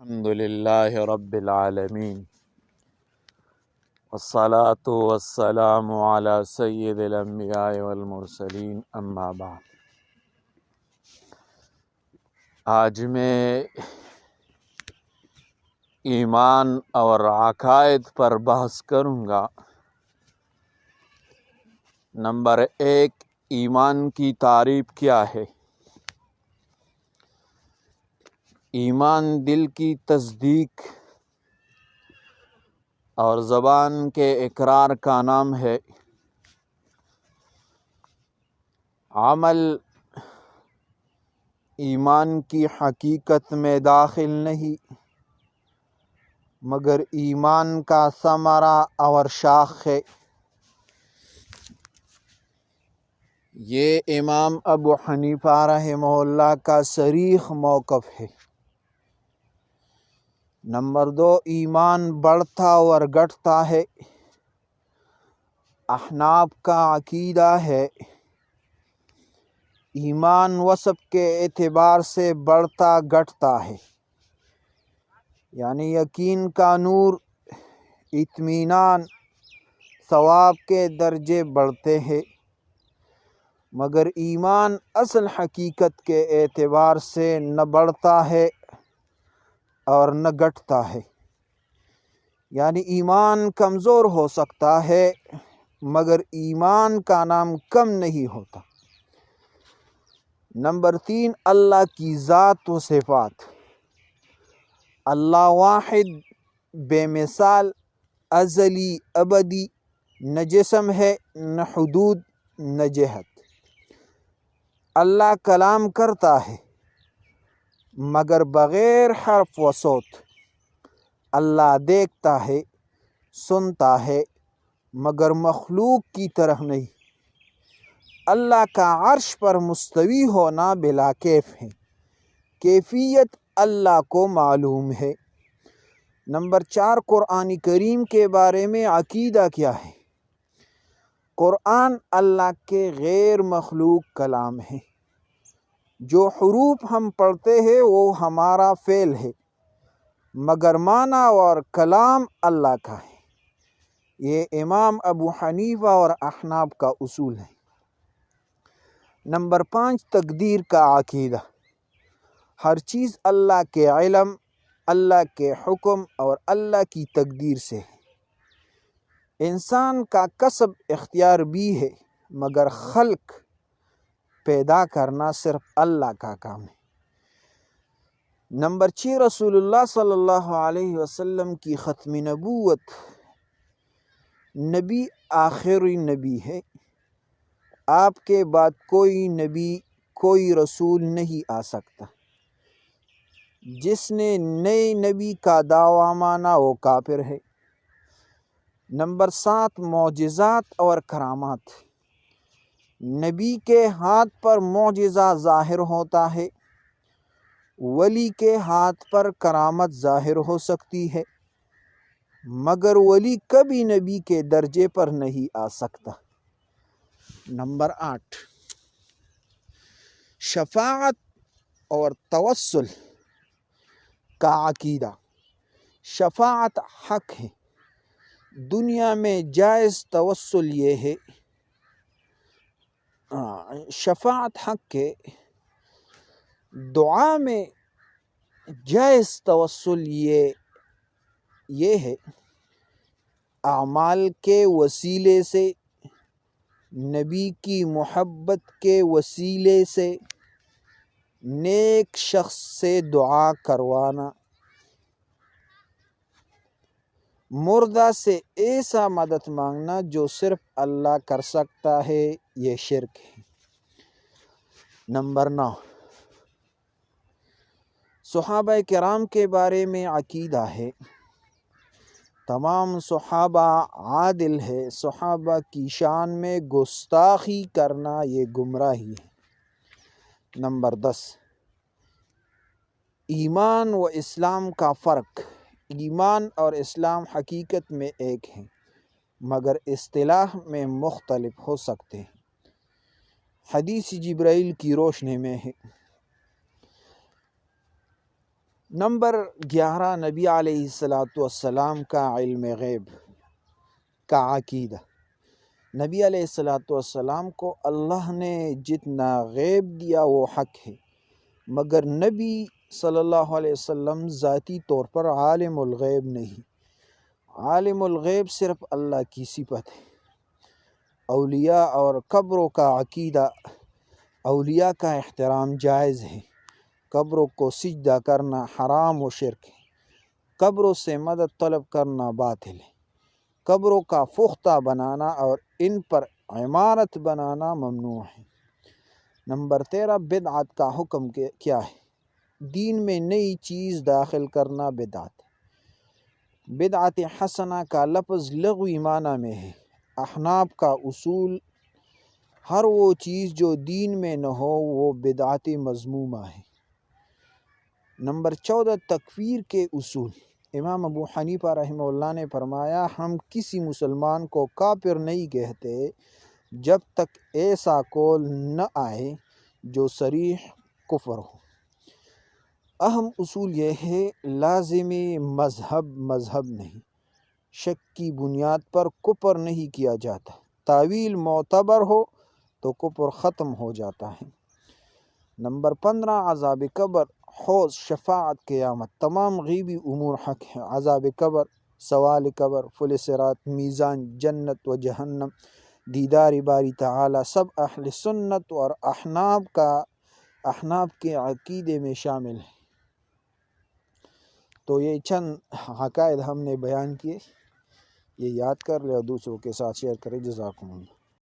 الحمد للہ رب العالمین والصلاة والسلام علی سید الانبیاء والمرسلین اما بعد۔ آج میں ایمان اور عقائد پر بحث کروں گا۔ نمبر 1، ایمان کی تعریف کیا ہے؟ ایمان دل کی تصدیق اور زبان کے اقرار کا نام ہے۔ عمل ایمان کی حقیقت میں داخل نہیں، مگر ایمان کا ثمرہ اور شاخ ہے۔ یہ امام ابو حنیفہ رحمہ اللہ کا صریح موقف ہے۔ نمبر 2، ایمان بڑھتا اور گھٹتا ہے۔ احناف کا عقیدہ ہے ایمان وصف کے اعتبار سے بڑھتا گھٹتا ہے، یعنی یقین کا نور، اطمینان، ثواب کے درجے بڑھتے ہیں، مگر ایمان اصل حقیقت کے اعتبار سے نہ بڑھتا ہے اور نہ گھٹتا ہے، یعنی ایمان کمزور ہو سکتا ہے مگر ایمان کا نام کم نہیں ہوتا۔ نمبر 3، اللہ کی ذات و صفات۔ اللہ واحد، بے مثال، ازلی، ابدی، نہ جسم ہے، نہ حدود، نہ جہت۔ اللہ کلام کرتا ہے مگر بغیر حرف و صوت۔ اللہ دیکھتا ہے، سنتا ہے، مگر مخلوق کی طرح نہیں۔ اللہ کا عرش پر مستوی ہونا بلا کیف ہے، کیفیت اللہ کو معلوم ہے۔ نمبر 4، قرآن کریم کے بارے میں عقیدہ کیا ہے؟ قرآن اللہ کے غیر مخلوق کلام ہے۔ جو حروف ہم پڑھتے ہیں وہ ہمارا فعل ہے، مگر معنی اور کلام اللہ کا ہے۔ یہ امام ابو حنیفہ اور احناف کا اصول ہے۔ نمبر 5، تقدیر کا عقیدہ۔ ہر چیز اللہ کے علم، اللہ کے حکم اور اللہ کی تقدیر سے ہے۔ انسان کا کسب اختیار بھی ہے، مگر خلق پیدا کرنا صرف اللہ کا کام ہے۔ نمبر 6، رسول اللہ صلی اللہ علیہ وسلم کی ختم نبوت۔ نبی آخری نبی ہے۔ آپ کے بعد کوئی نبی، کوئی رسول نہیں آ سکتا۔ جس نے نئے نبی کا دعویٰ مانا وہ کافر ہے۔ نمبر 7، معجزات اور کرامات۔ نبی کے ہاتھ پر معجزہ ظاہر ہوتا ہے، ولی کے ہاتھ پر کرامت ظاہر ہو سکتی ہے، مگر ولی کبھی نبی کے درجے پر نہیں آ سکتا۔ نمبر 8، شفاعت اور توسل کا عقیدہ۔ شفاعت حق ہے۔ دنیا میں جائز توسل یہ ہے، شفاعت حق ہے۔ دعا میں جائز توسل یہ ہے، اعمال کے وسیلے سے، نبی کی محبت کے وسیلے سے، نیک شخص سے دعا کروانا، مردہ سے ایسا مدد مانگنا جو صرف اللہ کر سکتا ہے، یہ شرک ہے۔ نمبر 9، صحابہ کرام کے بارے میں عقیدہ ہے۔ تمام صحابہ عادل ہے۔ صحابہ کی شان میں گستاخی کرنا یہ گمراہی ہے۔ نمبر 10، ایمان و اسلام کا فرق۔ ایمان اور اسلام حقیقت میں ایک ہیں، مگر اصطلاح میں مختلف ہو سکتے ہیں۔ حدیث جبرائیل کی روشنی میں ہے۔ نمبر 11، نبی علیہ السلام کا علم غیب کا عقیدہ۔ نبی علیہ السلام کو اللہ نے جتنا غیب دیا وہ حق ہے، مگر نبی صلی اللہ علیہ وسلم ذاتی طور پر عالم الغیب نہیں۔ عالم الغیب صرف اللہ کی صفت ہے۔ اولیاء اور قبروں کا عقیدہ۔ اولیاء کا احترام جائز ہے، قبروں کو سجدہ کرنا حرام و شرک ہے، قبروں سے مدد طلب کرنا باطل ہے، قبروں کا پختہ بنانا اور ان پر عمارت بنانا ممنوع ہے۔ نمبر 13، بدعت کا حکم کیا ہے؟ دین میں نئی چیز داخل کرنا بدعت ہے۔ بدعت حسنہ کا لفظ لغوی معنی میں ہے۔ احناف کا اصول ہر وہ چیز جو دین میں نہ ہو وہ بدعت مذمومہ ہے۔ نمبر 14، تکفیر کے اصول۔ امام ابو حنیفہ رحمہ اللہ نے فرمایا، ہم کسی مسلمان کو کافر نہیں کہتے جب تک ایسا قول نہ آئے جو صریح کفر ہو۔ اہم اصول یہ ہے، لازمی مذہب نہیں، شک کی بنیاد پر کفر نہیں کیا جاتا، تاویل معتبر ہو تو کفر ختم ہو جاتا ہے۔ نمبر 15، عذاب قبر، حوض، شفاعت، قیامت، تمام غیبی امور حق ہیں۔ عذاب قبر، سوال قبر، فل صراط، میزان، جنت و جہنم، دیدار باری تعالی، سب اہل سنت اور احناف کے عقیدے میں شامل ہیں۔ تو یہ چند عقائد ہم نے بیان کیے، یہ یاد کر لے اور دوسروں کے ساتھ شیئر کریں۔ جزاکم اللہ۔